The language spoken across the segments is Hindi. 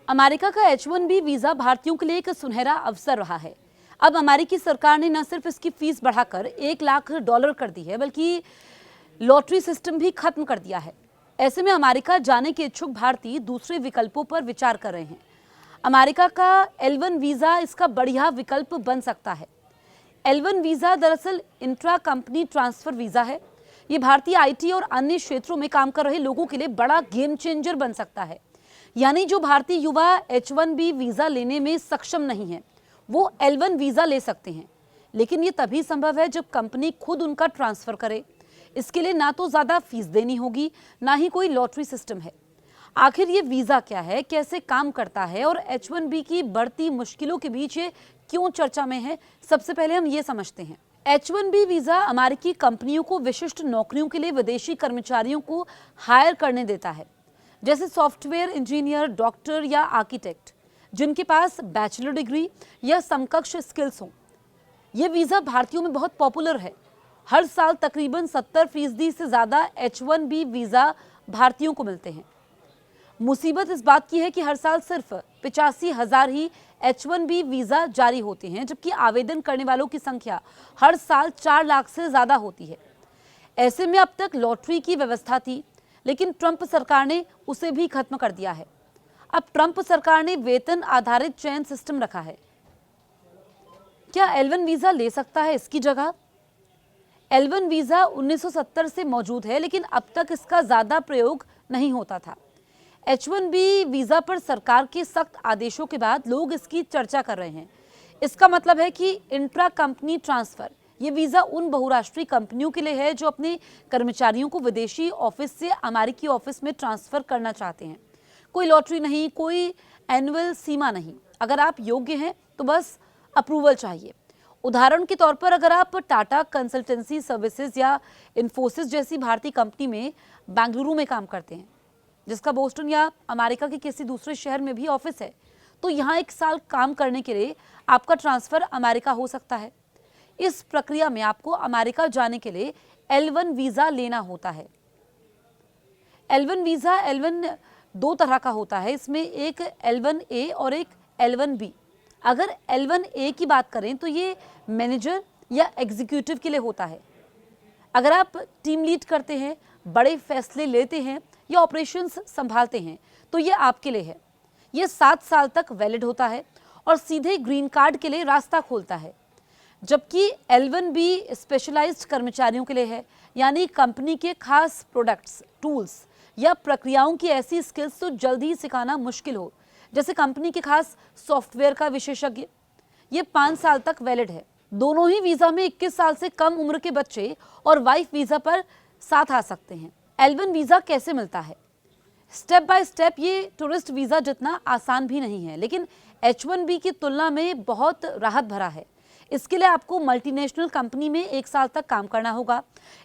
अमेरिका का H1B वीजा भारतीयों के लिए एक सुनहरा अवसर रहा है। अब अमेरिकी सरकार ने न सिर्फ इसकी फीस बढ़ाकर $1 लाख कर दी है, बल्कि लॉटरी सिस्टम भी खत्म कर दिया है। ऐसे में अमेरिका जाने के इच्छुक भारतीय दूसरे विकल्पों पर विचार कर रहे हैं। अमेरिका का L1 वीजा इसका बढ़िया विकल्प बन सकता है। L1 वीजा दरअसल इंट्रा कंपनी ट्रांसफर वीजा है। ये भारतीय IT और अन्य क्षेत्रों में काम कर रहे लोगों के लिए बड़ा गेम चेंजर बन सकता है। यानी जो भारतीय युवा H1B वीजा लेने में सक्षम नहीं है, वो L1 वीजा ले सकते हैं, लेकिन ये तभी संभव है जब कंपनी खुद उनका ट्रांसफर करे। इसके लिए ना तो ज्यादा फीस देनी होगी, ना ही कोई लॉटरी सिस्टम है। आखिर ये वीजा क्या है, कैसे काम करता है और H1B की बढ़ती मुश्किलों के बीच ये क्यों चर्चा में है, सबसे पहले हम ये समझते हैं। H1B वीजा अमेरिकी कंपनियों को विशिष्ट नौकरियों के लिए विदेशी कर्मचारियों को हायर करने देता है, जैसे सॉफ्टवेयर इंजीनियर, डॉक्टर या आर्किटेक्ट, जिनके पास बैचलर डिग्री या समकक्ष स्किल्स हों। ये वीजा भारतीयों में बहुत पॉपुलर है। हर साल तकरीबन 70% से ज्यादा H1B वीजा भारतीयों को मिलते हैं। मुसीबत इस बात की है कि हर साल सिर्फ 85,000 ही H1B वीजा जारी होते हैं, जबकि आवेदन करने वालों की संख्या हर साल 4 लाख से ज्यादा होती है। ऐसे में अब तक लॉटरी की व्यवस्था थी, लेकिन ट्रंप सरकार ने उसे भी खत्म कर दिया है। अब ट्रंप सरकार ने वेतन आधारित चयन सिस्टम रखा है। क्या L1 वीजा ले सकता है इसकी जगह? L1 वीजा 1970 से मौजूद है, लेकिन अब तक इसका ज्यादा प्रयोग नहीं होता था। H1B वीजा पर सरकार के सख्त आदेशों के बाद लोग इसकी चर्चा कर रहे हैं। इसका मतलब है कि इंट्रा कंपनी ट्रांसफर, ये वीजा उन बहुराष्ट्रीय कंपनियों के लिए है जो अपने कर्मचारियों को विदेशी ऑफिस से अमेरिकी ऑफिस में ट्रांसफर करना चाहते हैं। कोई लॉटरी नहीं, कोई एनुअल सीमा नहीं। अगर आप योग्य हैं तो बस अप्रूवल चाहिए। उदाहरण के तौर पर अगर आप टाटा कंसल्टेंसी सर्विसेज या इन्फोसिस जैसी भारतीय कंपनी में बेंगलुरु में काम करते हैं, जिसका बोस्टन या अमेरिका के किसी दूसरे शहर में भी ऑफिस है, तो यहाँ 1 साल काम करने के लिए आपका ट्रांसफर अमेरिका हो सकता है। इस प्रक्रिया में आपको अमेरिका जाने के लिए L1 वीजा लेना होता है। L1 वीजा L1 2 तरह का होता है। इसमें एक L1A और एक L1B। अगर L1A की बात करें तो ये मैनेजर या एग्जीक्यूटिव के लिए होता है। अगर आप टीम लीड करते हैं, बड़े फैसले लेते हैं या ऑपरेशंस संभालते हैं, तो ये आपके लिए है। ये 7 साल तक वैलिड होता है और सीधे ग्रीन कार्ड के लिए रास्ता खोलता है। जबकि L1B स्पेशलाइज्ड कर्मचारियों के लिए है, यानी कंपनी के खास प्रोडक्ट्स, टूल्स या प्रक्रियाओं की ऐसी स्किल्स तो जल्दी सिखाना मुश्किल हो, जैसे कंपनी के खास सॉफ्टवेयर का विशेषज्ञ। ये 5 साल तक वैलिड है। दोनों ही वीजा में 21 साल से कम उम्र के बच्चे और वाइफ वीजा पर साथ आ सकते हैं। L1 वीजा कैसे मिलता है? स्टेप बाय स्टेप ये टूरिस्ट वीजा जितना आसान भी नहीं है, लेकिन H1B की तुलना में बहुत राहत भरा है। इसके लिए आपको मल्टीनेशनल कंपनी में 1 साल तक काम करना होगा।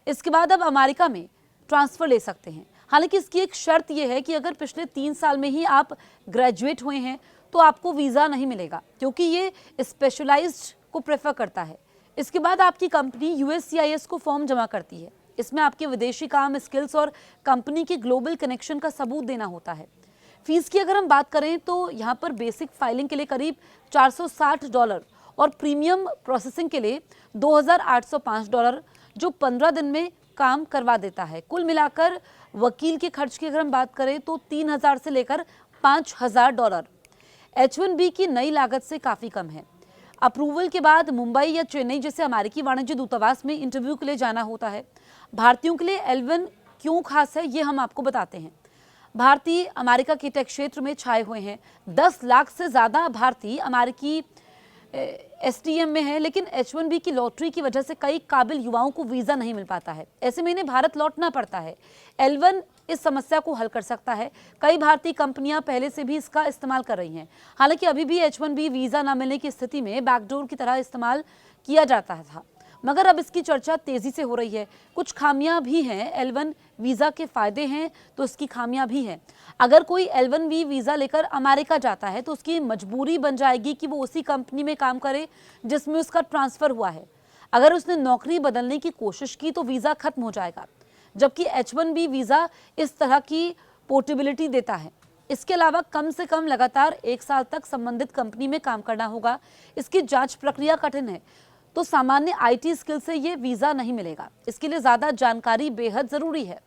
इसके बाद अब अमेरिका में ट्रांसफर ले सकते हैं। हालांकि इसकी एक शर्त यह है कि अगर पिछले 3 साल में ही आप ग्रेजुएट हुए हैं तो आपको वीजा नहीं मिलेगा, क्योंकि ये स्पेशलाइज्ड को प्रेफर करता है। इसके बाद आपकी कंपनी USCIS को फॉर्म जमा करती है। इसमें आपके विदेशी काम, स्किल्स और कंपनी के ग्लोबल कनेक्शन का सबूत देना होता है। फीस की अगर हम बात करें तो यहाँ पर बेसिक फाइलिंग के लिए करीब $460 और प्रीमियम प्रोसेसिंग के लिए $2,805, जो 15 दिन में काम करवा देता है। कुल मिलाकर वकील के खर्च की अगर हम बात करें तो $3,000 से लेकर $5,000 H1B की नई लागत से काफ़ी कम है। अप्रूवल के बाद मुंबई या चेन्नई जैसे अमेरिकी वाणिज्य दूतावास में इंटरव्यू के लिए जाना होता है। भारतीयों के लिए L1 क्यों खास है, ये हम आपको बताते हैं। भारतीय अमेरिका के टेक क्षेत्र में छाए हुए हैं। 10 लाख से ज़्यादा भारतीय अमेरिकी STM में है, लेकिन H1B की लॉटरी की वजह से कई काबिल युवाओं को वीज़ा नहीं मिल पाता है। ऐसे में इन्हें भारत लौटना पड़ता है। L1 इस समस्या को हल कर सकता है। कई भारतीय कंपनियां पहले से भी इसका इस्तेमाल कर रही हैं। हालांकि अभी भी H1B वीज़ा न मिलने की स्थिति में बैकडोर की तरह इस्तेमाल किया जाता था, मगर अब इसकी चर्चा तेजी से हो रही है। कुछ खामियां भी हैं। L1 वीज़ा के फायदे हैं तो इसकी खामियां भी हैं। अगर कोई L1B वीज़ा लेकर अमेरिका जाता है तो उसकी मजबूरी बन जाएगी कि वो उसी कंपनी में काम करे जिसमें उसका ट्रांसफ़र हुआ है। अगर उसने नौकरी बदलने की कोशिश की तो वीज़ा खत्म हो जाएगा, जबकि H1B वीज़ा इस तरह की पोर्टेबिलिटी देता है। इसके अलावा कम से कम लगातार 1 साल तक संबंधित कंपनी में काम करना होगा। इसकी जांच प्रक्रिया कठिन है, तो सामान्य IT स्किल से ये वीजा नहीं मिलेगा। इसके लिए ज्यादा जानकारी बेहद जरूरी है।